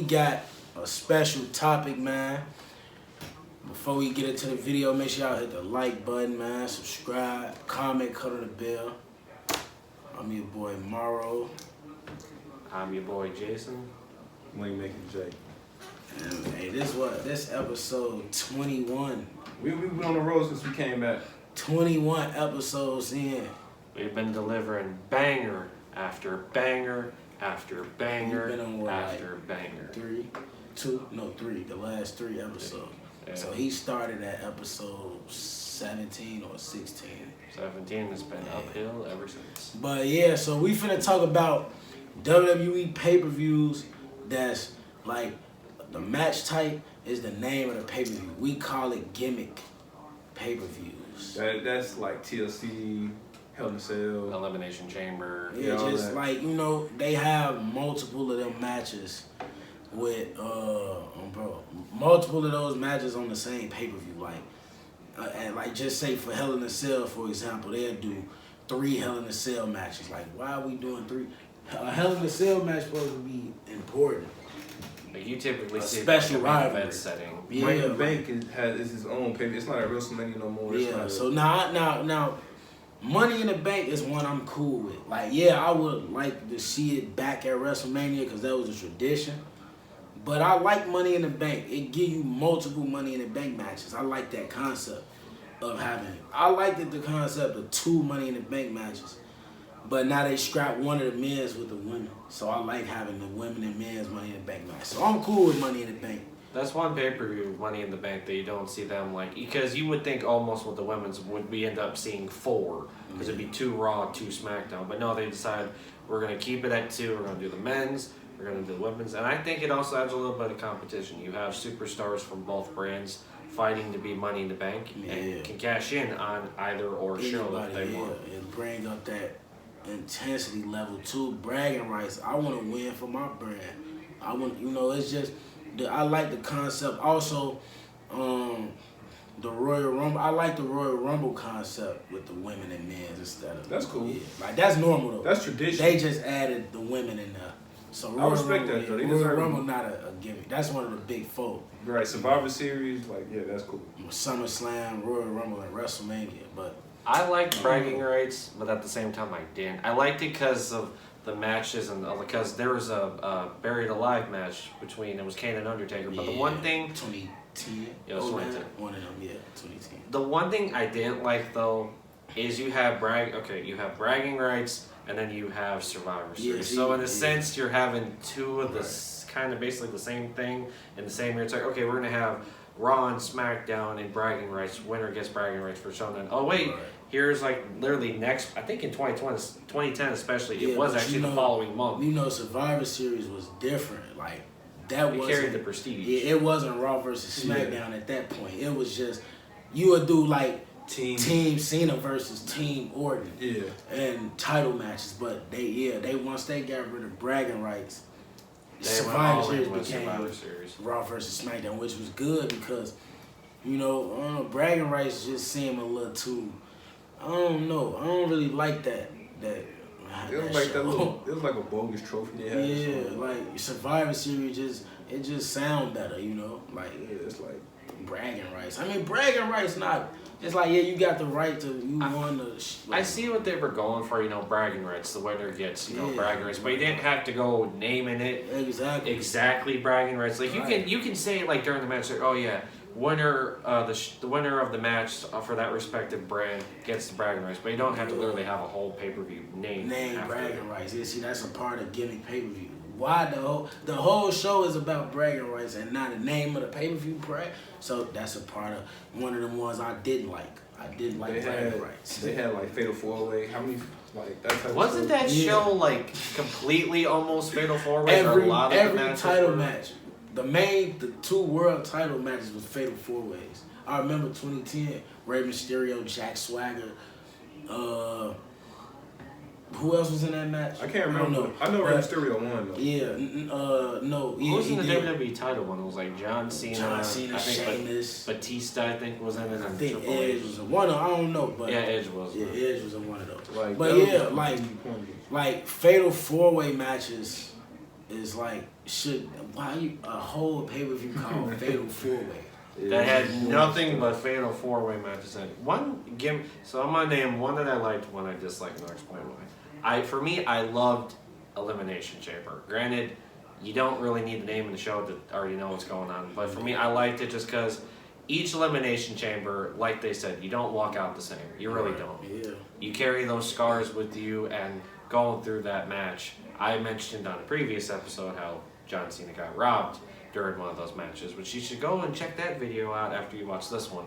got a special topic, man. Before we get into the video, make sure y'all hit the like button, man. Subscribe, comment, cut on the bell. I'm your boy Morrow. I'm your boy Jason. Making Jay. And, hey, this episode 21. We've been on the road since we came back. 21 episodes in. We've been delivering banger after banger after banger Been on what, after like banger. three. The last 3 episodes. Yeah. So he started at episode 17 or 16. 17 has been uphill ever since. But yeah, so we finna talk about WWE pay-per-views that's like the match type is the name of the pay-per-view. We call it Gimmick pay-per-views. That's like TLC, Hell in a Cell. Elimination Chamber. Yeah, all just that. like, you know, they have multiple of them matches with multiple of those matches on the same pay-per-view. Like and like just say for Hell in a Cell, for example, they'll do 3 Hell in a Cell matches. Like, why are we doing 3? A Hell in a Cell match supposed to be important. Like you typically see special like a main rivalry. event setting. Yeah, Money in the Bank is his own pay. It's not a WrestleMania no more. It's Yeah, not so now, Money in the Bank is one I'm cool with. Like, yeah, I would like to see it back at WrestleMania because that was a tradition. But I like Money in the Bank. It give you multiple Money in the Bank matches. I like that concept of having. I liked the concept of 2 Money in the Bank matches. But now they scrap one of the men's with the women. So I like having the women and men's Money in the Bank match. So I'm cool with Money in the Bank. That's one pay-per-view, Money in the Bank, that you don't see them like, because you would think almost with the women's would we end up seeing 4 because it'd be 2 Raw, 2 SmackDown. But no, they decide we're gonna keep it at 2. We're gonna do the men's. We're going to do the women's. And I think it also adds a little bit of competition. You have superstars from both brands fighting to be Money in the Bank and can cash in on either or show that they want. And bring up that intensity level too. Bragging rights. I want to win for my brand. I want, you know, it's just, I like the concept. Also, the Royal Rumble. I like the Royal Rumble concept with the women and men instead of. That's cool. Yeah. Like, that's normal though. That's tradition. They just added the women in there. So I respect that though. They Royal deserve Rumble it. not a gimmick. That's one of the big 4. Right, Survivor Series, like, yeah, that's cool. SummerSlam, Royal Rumble, and WrestleMania. But I liked bragging rights, but at the same time I didn't. I liked it because of the matches and because there was a Buried Alive match between, it was Kane and Undertaker. But the one thing... 2010. Yeah, it was 2010. One of them, yeah, 2010. The one thing I didn't like though is you have bragging rights and then you have Survivor Series. So in a sense you're having 2 of the kind of basically the same thing in the same year. It's like, okay, we're gonna have Raw and SmackDown and bragging rights. Winner gets bragging rights for something. Oh wait, here's like literally next. I think in 2010 especially, it was actually the following month. You know, Survivor Series was different. Like that It was carried the prestige. Yeah, it wasn't Raw versus SmackDown at that point. It was just you would do like Team Cena versus Team Orton. Yeah. And title matches, but they once they got rid of bragging rights, Survivor Series became Raw versus SmackDown, which was good because, you know, bragging rights just seem a little too. I don't know. I don't really like that. It was like it was like a bogus trophy they had. Yeah, like Survivor Series it just sound better, you know. Like it's like bragging rights. I mean, bragging rights not. It's like, yeah, you got the right to, you won the... I see what they were going for, you know, bragging rights. The winner gets, you know, bragging rights. But you didn't have to go naming it. Exactly bragging rights. Like, you can say, like, during the match, like, oh, yeah, winner, the winner of the match for that respective brand gets the bragging rights. But you don't have to literally have a whole pay-per-view name bragging rights. Yeah, see, that's a part of Gimmick pay-per-view. Why the whole show is about bragging rights and not the name of the pay-per-view brag. So that's a part of one of them ones I didn't like. I didn't like bragging rights. They had like Fatal 4-Way. How many like that type Wasn't that show like completely almost Fatal 4-Way? Every title match. The 2 world title matches was Fatal 4-Ways. I remember 2010, Rey Mysterio, Jack Swagger, who else was in that match? I can't remember. I know Rey Mysterio won though. Yeah, no. Who was in the WWE title one? It was like John Cena, I think Sheamus. Batista, I think was in it. I think Edge was in one. I don't know, but yeah, Edge was. Yeah, Edge was in one of those. Like, but yeah, like Fatal 4-Way matches is like a whole pay-per-view called Fatal 4-Way. That had nothing but fatal 4-way matches in it. So I'm gonna name one that I liked, one I disliked, and I'll explain why. For me, I loved Elimination Chamber. Granted, you don't really need the name of the show to already know what's going on, but for me, I liked it just because each Elimination Chamber, like they said, you don't walk out the same. You really don't. Yeah. You carry those scars with you, and going through that match, I mentioned on a previous episode how John Cena got robbed during one of those matches, which you should go and check that video out after you watch this one.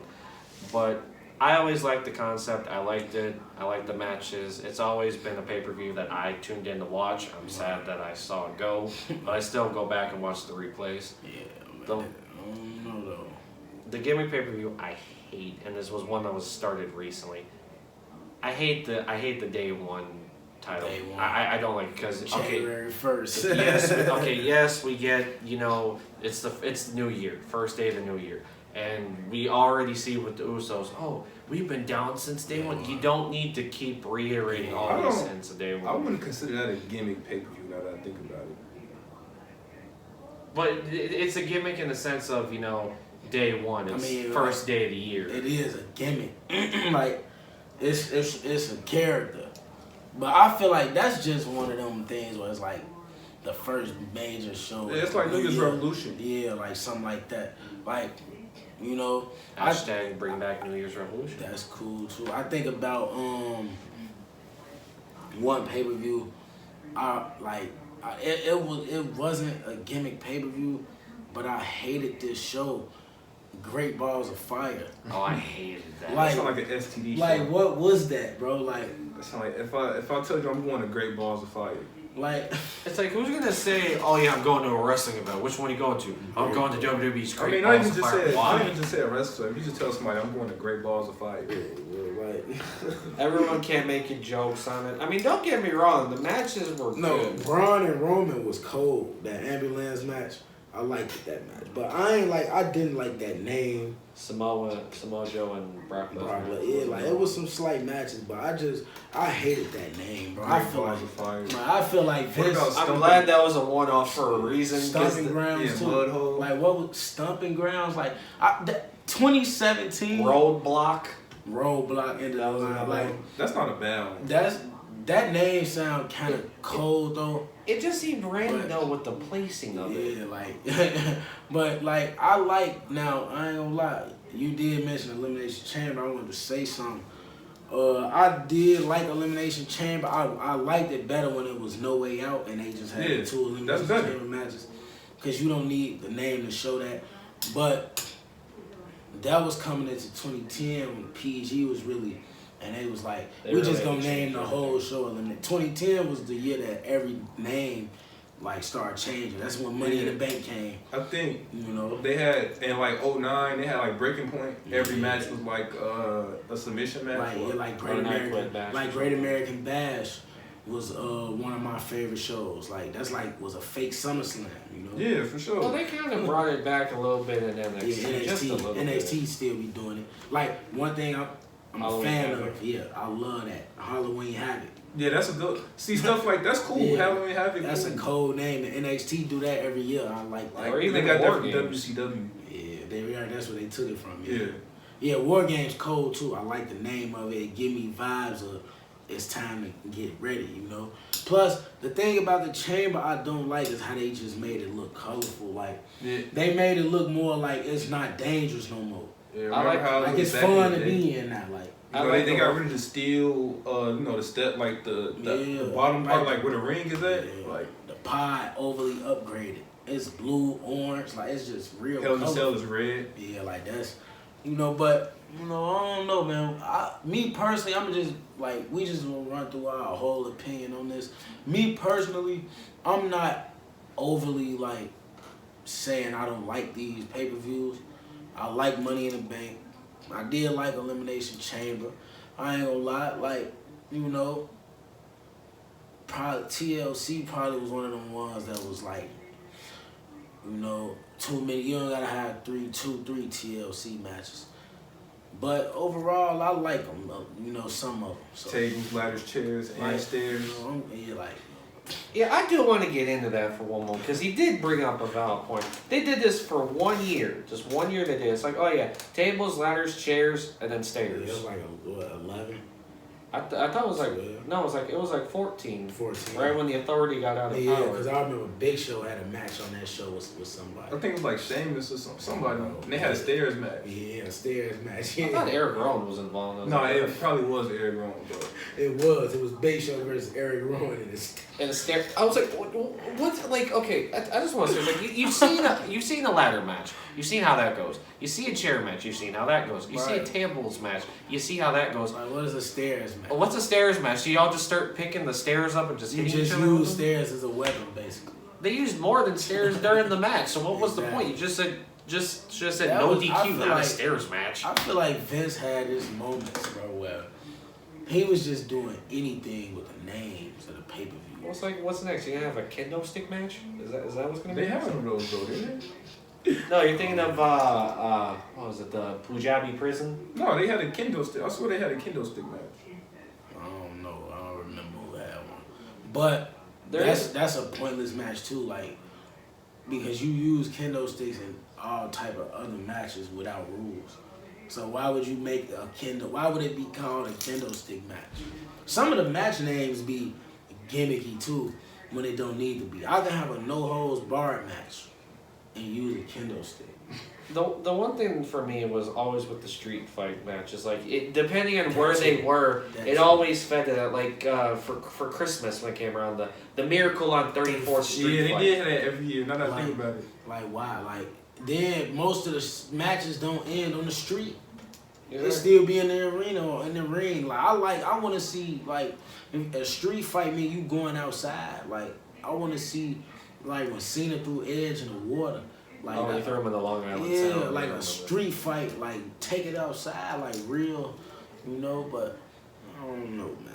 But I always liked the concept. I liked it. I liked the matches. It's always been a pay-per-view that I tuned in to watch. I'm sad that I saw it go, but I still go back and watch the replays. Yeah, man. I don't know though. The Gimmick pay-per-view I hate, and this was one that was started recently. I hate the day one title. Day one. I don't like it because January 1st. yes, we get, it's the new year, first day of the new year. And we already see with the Usos, we've been down since day one. You don't need to keep reiterating all this since day one. I wouldn't consider that a gimmick pay-per-view now that I think about it. But it's a gimmick in the sense of, day one. It's first day of the year. It is a gimmick. Like, it's a character. But I feel like that's just one of them things where it's like the first major show. Yeah, it's like New Year's Revolution. Yeah, like something like that. Like, Hashtag bring back New Year's Revolution. That's cool too. I think about one pay-per-view. It wasn't a gimmick pay-per-view, but I hated this show. Great Balls of Fire. Oh, I hated that. That sound like an STD show. Like, what was that, bro? Like, that sound like if I told you I'm going to Great Balls of Fire. Like, it's like, who's gonna say, "Oh yeah, I'm going to a wrestling event"? Which one are you going to? I'm going to WWE's Great Balls of Fire. Not even just say a wrestling. If you just tell somebody I'm going to Great Balls of Fire. Right. Everyone can't make your jokes on it. I mean, don't get me wrong. The matches were good. Braun and Roman was cold. That ambulance match, I liked that match, but I didn't like that name. Samoa Joe and Brock Lesnar. Yeah, like it was some slight matches, but I hated that name, bro. I feel like Vince. I'm glad that was a one-off for a reason. Stomping Grounds too. Mudhole. Like what was Stomping Grounds? Like 2017. Roadblock ended up like that's not a bad one. That name sound kind of cold though. It just seemed random though with the placing of it. Yeah, like, but like I ain't gonna lie. You did mention Elimination Chamber. I wanted to say something. I did like Elimination Chamber. I liked it better when it was No Way Out and they just had the two Elimination Chamber matches. Because you don't need the name to show that. But that was coming into 2010 when PG was really, and they was like, we just gonna name the whole show Elimination. 2010 was the year that every name like started changing. That's when Money in the Bank came. I think they had in like 2009 they had like Breaking Point. Every match was like a submission match. Like Great American Bash was one of my favorite shows. Like that's was a fake SummerSlam. Yeah, for sure. Well, they kind of brought it back a little bit in NXT. Yeah, just a little NXT bit. still be doing it. Like one thing I'm a fan of. Yeah, I love that Halloween Havoc. Yeah, that's a good. See stuff like that's cool. Yeah, Halloween Havoc. That's a cold name. The NXT do that every year. I like that. Or even they got that War from Games. WCW. Yeah, that's where they took it from. Yeah. Yeah, War Games cold too. I like the name of it. It give me vibes of it's time to get ready. Plus, the thing about the chamber I don't like is how they just made it look colorful. Like they made it look more like it's not dangerous no more. Yeah, I like how it's fun to be in that. Like they got rid of the steel, the step, like the bottom part, like where the ring is at. Yeah. Like the pie overly upgraded. It's blue, orange, like it's just real. Hell in a Cell is red. Yeah, like that's, but I don't know, man. Me personally, I'm just we just gonna run through our whole opinion on this. Me personally, I'm not overly saying I don't like these pay-per-views. I like Money in the Bank. I did like Elimination Chamber. I ain't gonna lie, probably TLC probably was one of them ones that was too many. You don't gotta have three TLC matches. But overall, I like them. Some of them. So, tables, ladders, chairs, and stairs. Yeah, I do want to get into that for one moment because he did bring up a valid point. They did this for 1 year, just 1 year. They did. It's like, oh yeah, tables, ladders, chairs, and then stairs. Yeah, it was like 11. I thought it was like no, it was like 14. 14. Right when the Authority got out of yeah, power. because I remember Big Show had a match on that show with somebody. I think it was like Sheamus or somebody. And they had a stairs match. Yeah, a stairs match. I thought Eric Rowan was involved. No, it probably was Eric Rowan, but it was Big Show versus Eric Rowan in a stair. I was like, what's like? Okay, I just want to say, like, you've seen a ladder match. You've seen how that goes. You see a chair match. You've seen how that goes. You see a tables match. You see how that goes. Like, what is a stairs match? What's a stairs match? Do y'all just start picking the stairs up and just hitting each other? You use stairs as a weapon, basically. They used more than stairs during the match. So what was the point? You just said no DQ, not a stairs match. I feel like Vince had his moments, bro, where he was just doing anything with the names of the pay-per-view. What's next? You gonna have a kendo stick match? Is that what's gonna be? They have one of those though, didn't they? No, you're thinking of what was it, the Punjabi prison? No, they had a kendo stick. I swear they had a kendo stick match. I don't know. I don't remember who had one. But that's a pointless match too, like, because you use kendo sticks in all type of other matches without rules. So why would you make why would it be called a kendo stick match? Some of the match names be gimmicky too when it don't need to be. I can have a no holds barred match and use a kendo stick. The one thing for me was always with the street fight matches, like it depending on where they were, it always fed to that. Like for Christmas when it came around, the Miracle on 34th Street. Yeah, fight. they did have that every year. Now that I think about it. Like why? Like then most of the matches don't end on the street. Yeah. They still be in the arena or in the ring. Like I want to see like a street fight mean you going outside. Like I want to see like when Cena threw Edge in the water. Like they threw him in the Long Island yeah, Sound. like a street fight. Like take it outside, like real, you know. But I don't know, man.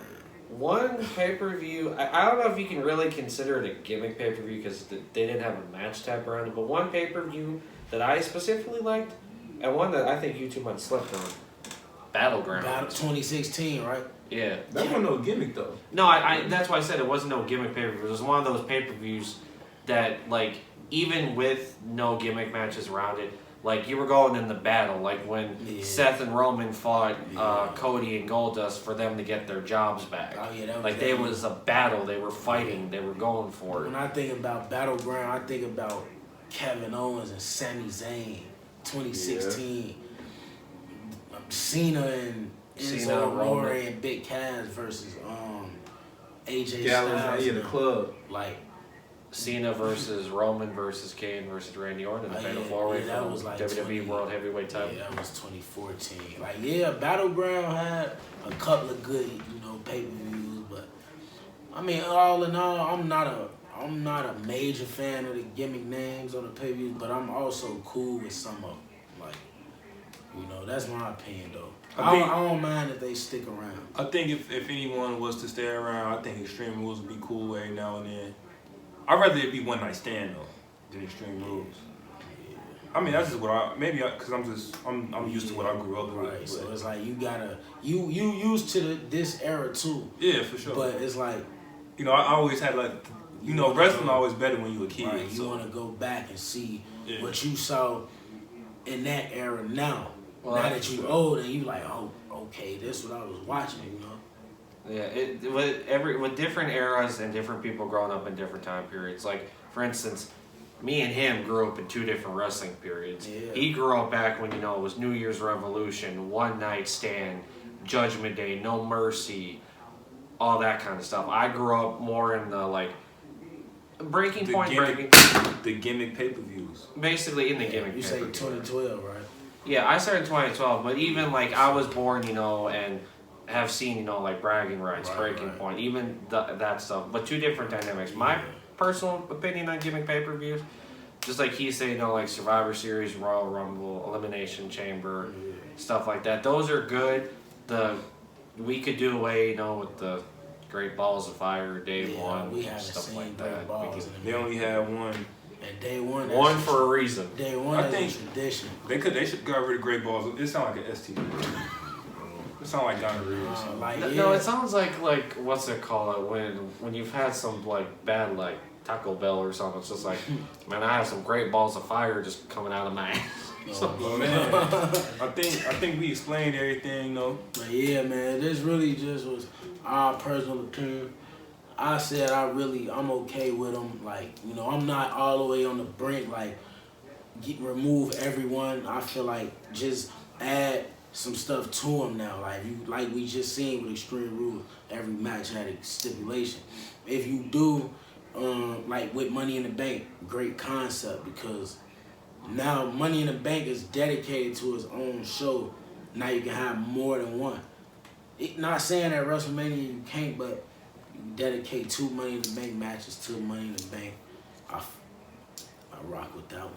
One pay-per-view, I don't know if you can really consider it a gimmick pay-per-view because they didn't have a match type around it. But one pay-per-view that I specifically liked, and one that I think you two might slept on, Battleground. 2016, right? Yeah. That wasn't no gimmick though. No, I that's why I said it wasn't no gimmick pay-per-view. It was one of those pay-per-views that, like, even with no gimmick matches around it, like, you were going in the battle, like when Seth and Roman fought Cody and Goldust for them to get their jobs back. Oh, yeah, that was like, there was a battle. They were fighting. They were going for it. When I think about Battleground, I think about Kevin Owens and Sami Zayn, 2016. Yeah. Cena and Enzo Amore and Big Cass versus AJ Styles in the club. Like Cena versus Roman versus Kane versus Randy Orton in the Fatal 4-Way for that was like WWE World Heavyweight title. Yeah, that was 2014. Like, yeah, Battleground had a couple of good, pay-per-views, but I mean, all in all, I'm not a major fan of the gimmick names on the pay-per-views, but I'm also cool with some of them. Like, that's my opinion though. I don't mind if they stick around. I think if anyone was to stay around, I think Extreme Rules would be cool every now and then. I'd rather it be one night stand though than Extreme Rules. Yeah. I mean, that's just what because I'm used to what I grew up with. Right, so it's like you gotta you used to this era too. Yeah, for sure. But it's like I always had like wrestling always better when you were a kid. Right, you want to go back and see what you saw in that era now. Well, now that you're old and you like, oh, okay, this is what I was watching, Yeah, with different eras and different people growing up in different time periods. Like, for instance, me and him grew up in two different wrestling periods. Yeah. He grew up back when, it was New Year's Revolution, One Night Stand, Judgment Day, No Mercy, all that kind of stuff. I grew up more in the, like, breaking point. The gimmick pay-per-views. Basically in the gimmick. You say 2012, right? Yeah, I started in 2012, but even, like, I was born, and have seen, like, Bragging Rights, Breaking Point, even that stuff, but two different dynamics. My personal opinion on gimmick pay-per-views, just like he's saying, like Survivor Series, Royal Rumble, Elimination Chamber, stuff like that. Those are good. We could do away, with the Great Balls of Fire, Day One, we haven't stuff seen like Great that. Balls They only had one. And Day One. One for a reason. Day One is a tradition. They should got rid of Great Balls. It sounds like an STD. It sounds like gonorrhea or something. Like, No, it sounds like what's it called when you've had some like bad like Taco Bell or something. It's just like, man, I have some great balls of fire just coming out of my ass. But man, I think we explained everything though. But yeah, man, this really just was our personal opinion. I said I'm okay with them. Like, you know, I'm not all the way on the brink. Like, remove everyone. I feel like just add some stuff to them now. Like we just seen with Extreme Rules, every match had a stipulation. If you do, like with Money in the Bank, great concept, because now Money in the Bank is dedicated to its own show. Now you can have more than one. Not saying that WrestleMania you can't, but you dedicate 2 Money in the Bank matches to Money in the Bank. I rock with that one.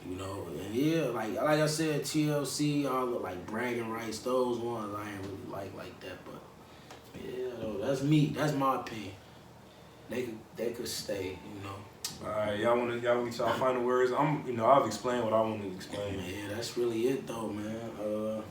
You know, and yeah, like I said, TLC, all the like bragging rights, those ones I ain't really like that, but yeah, though, that's me. That's my opinion. They could stay, you know. All right, y'all want y'all final words? I've explained what I want to explain. Yeah, that's really it though, man.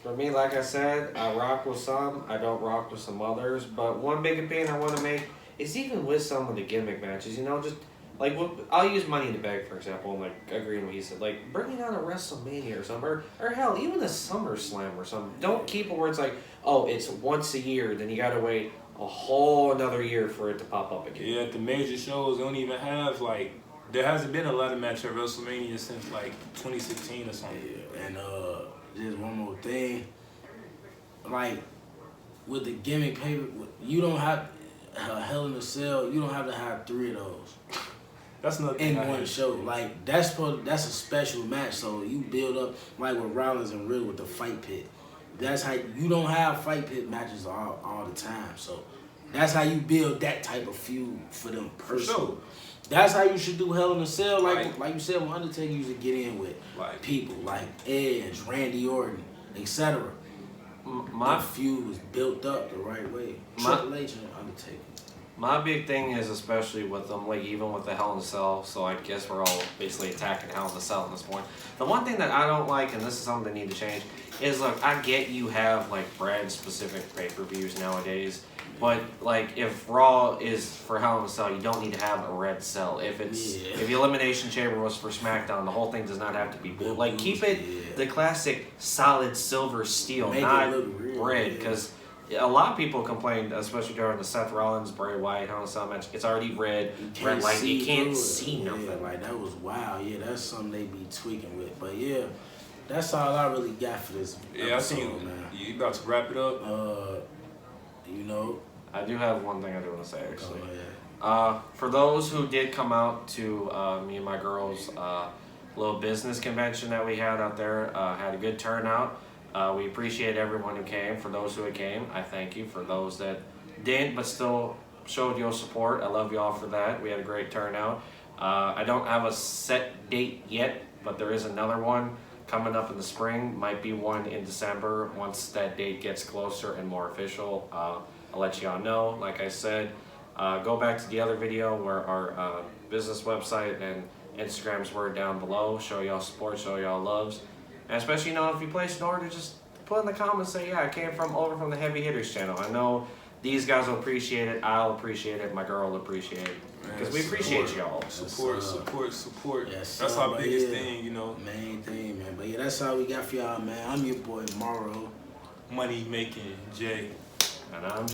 For me, like I said, I rock with some, I don't rock with some others. But one big opinion I want to make is even with some of the gimmick matches, you know, just like I'll use Money in the Bank for example. And like agreeing with what he said, like bringing out a WrestleMania or something, or hell, even a SummerSlam or something. Don't keep it where it's like, oh, it's once a year, then you gotta wait a whole another year for it to pop up again. Yeah, the major shows don't even have like. There hasn't been a lot of matches at WrestleMania since like 2016 or something. Yeah, and just one more thing, like with the gimmick paper, you don't have Hell in a Cell. You don't have to have 3 of those. That's another in thing one show. Like that's a special match. So you build up like with Rollins and Riddle with the fight pit. That's how you don't have fight pit matches all the time. So that's how you build that type of feud for them personally. For sure. That's how you should do Hell in a Cell, like you said when Undertaker used to get in with people like Edge, Randy Orton, etc. My feud was built up the right way. Triple H and Undertaker. My big thing is, especially with them, like even with the Hell in a Cell, so I guess we're all basically attacking Hell in a Cell at this point. The one thing that I don't like, and this is something they need to change, is look, I get you have like brand specific pay-per-views nowadays, but like if Raw is for Hell in a Cell, you don't need to have a red cell. If the Elimination Chamber was for SmackDown, the whole thing does not have to be blue. Like keep it the classic solid silver steel, not red, because a lot of people complained, especially during the Seth Rollins, Bray Wyatt, Hell in a Cell match. It's already red light. You can't see nothing. Yeah, like that was wild. Yeah, that's something they be tweaking with. But yeah, that's all I really got for this episode, I think man. You about to wrap it up. You know, I do have one thing I do want to say actually. For those who did come out to me and my girls' little business convention that we had out there, had a good turnout. We appreciate everyone who came. For those who came, I thank you. For those that didn't but still showed your support, I love y'all for that. We had a great turnout. I don't have a set date yet, but there is another one coming up in the spring. Might be one in December. Once that date gets closer and more official, I'll let y'all know. Like I said, go back to the other video where our business website and Instagrams were down below. Show y'all support, show y'all loves. And especially, you know, if you place an order, just put in the comments, say, yeah, I came over from the Heavy Hitters channel. I know these guys will appreciate it. I'll appreciate it. My girl will appreciate it. Because we appreciate y'all. Support. Yes, that's our biggest thing, you know. Main thing, man. But yeah, that's all we got for y'all, man. I'm your boy, Morrow. Money making Jay. And I'm